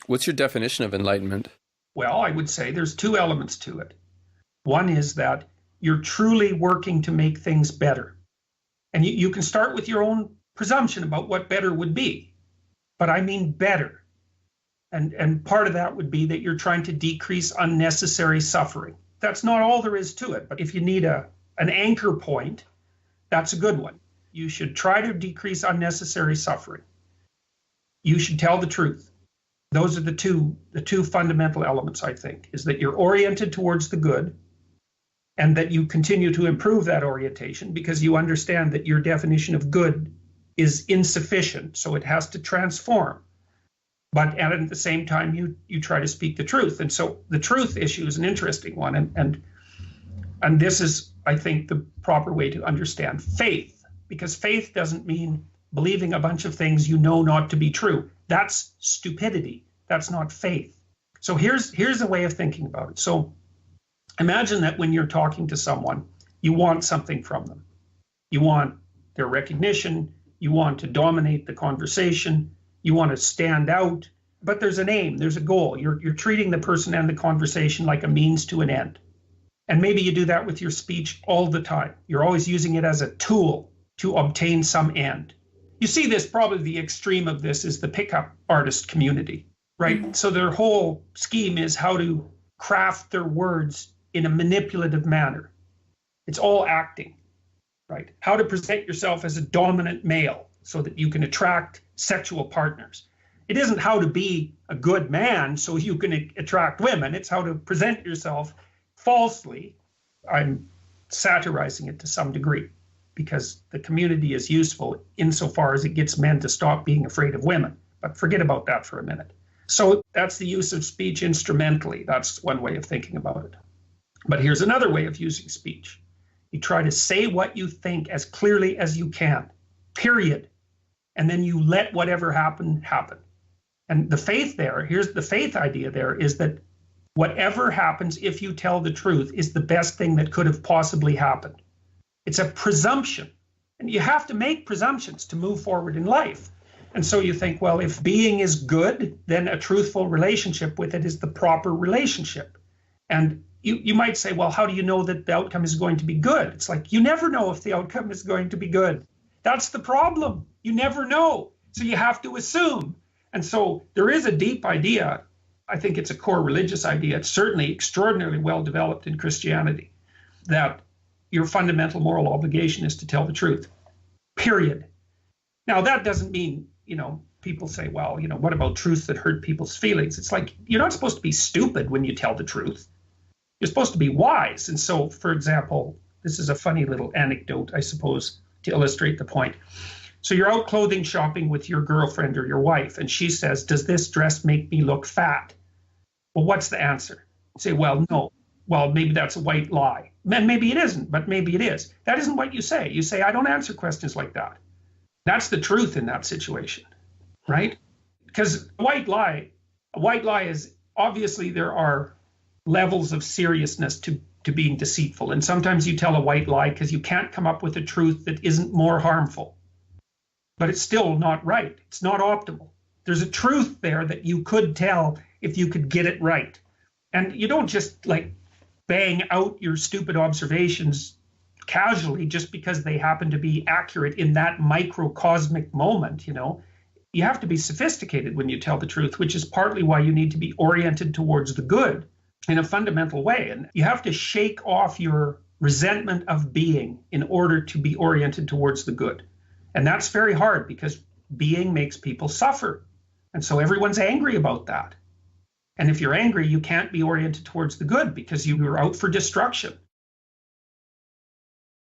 What's your definition of enlightenment? Well, I would say there's two elements to it. One is that you're truly working to make things better. And you can start with your own presumption about what better would be. But I mean better. And part of that would be that you're trying to decrease unnecessary suffering. That's not all there is to it. But if you need an anchor point, that's a good one. You should try to decrease unnecessary suffering. You should tell the truth. Those are the two fundamental elements, I think, is that you're oriented towards the good and that you continue to improve that orientation because you understand that your definition of good is insufficient, so it has to transform. But at the same time, you try to speak the truth. And so the truth issue is an interesting one. And this is, I think, the proper way to understand faith, because faith doesn't mean believing a bunch of things you know not to be true. That's stupidity. That's not faith. So here's a way of thinking about it. So imagine that when you're talking to someone, you want something from them. You want their recognition. You want to dominate the conversation. You want to stand out. But there's an aim. There's a goal. You're treating the person and the conversation like a means to an end. And maybe you do that with your speech all the time. You're always using it as a tool to obtain some end. You see this, probably the extreme of this is the pickup artist community, right? Mm-hmm. So their whole scheme is how to craft their words in a manipulative manner. It's all acting, right? How to present yourself as a dominant male so that you can attract sexual partners. It isn't how to be a good man so you can attract women. It's how to present yourself falsely. I'm satirizing it to some degree, because the community is useful insofar as it gets men to stop being afraid of women. But forget about that for a minute. So that's the use of speech instrumentally. That's one way of thinking about it. But here's another way of using speech. You try to say what you think as clearly as you can, period. And then you let whatever happen, happen. And the faith there, here's the faith idea there, is that whatever happens if you tell the truth is the best thing that could have possibly happened. It's a presumption. And you have to make presumptions to move forward in life. And so you think, well, if being is good, then a truthful relationship with it is the proper relationship. And you might say, well, how do you know that the outcome is going to be good? It's like, you never know if the outcome is going to be good. That's the problem. You never know. So you have to assume. And so there is a deep idea. I think it's a core religious idea. It's certainly extraordinarily well developed in Christianity, that your fundamental moral obligation is to tell the truth, period. Now, that doesn't mean, people say, well, what about truths that hurt people's feelings? It's like, you're not supposed to be stupid when you tell the truth. You're supposed to be wise. And so, for example, this is a funny little anecdote, I suppose, to illustrate the point. So you're out clothing shopping with your girlfriend or your wife, and she says, does this dress make me look fat? Well, what's the answer? You say, well, no. Well, maybe that's a white lie. And maybe it isn't, but maybe it is. That isn't what you say. You say, I don't answer questions like that. That's the truth in that situation, right? Because a white lie is, obviously there are levels of seriousness to being deceitful. And sometimes you tell a white lie because you can't come up with a truth that isn't more harmful. But it's still not right. It's not optimal. There's a truth there that you could tell if you could get it right. And you don't just bang out your stupid observations casually just because they happen to be accurate in that microcosmic moment, You have to be sophisticated when you tell the truth, which is partly why you need to be oriented towards the good in a fundamental way. And you have to shake off your resentment of being in order to be oriented towards the good. And that's very hard because being makes people suffer. And so everyone's angry about that. And if you're angry, you can't be oriented towards the good because you were out for destruction.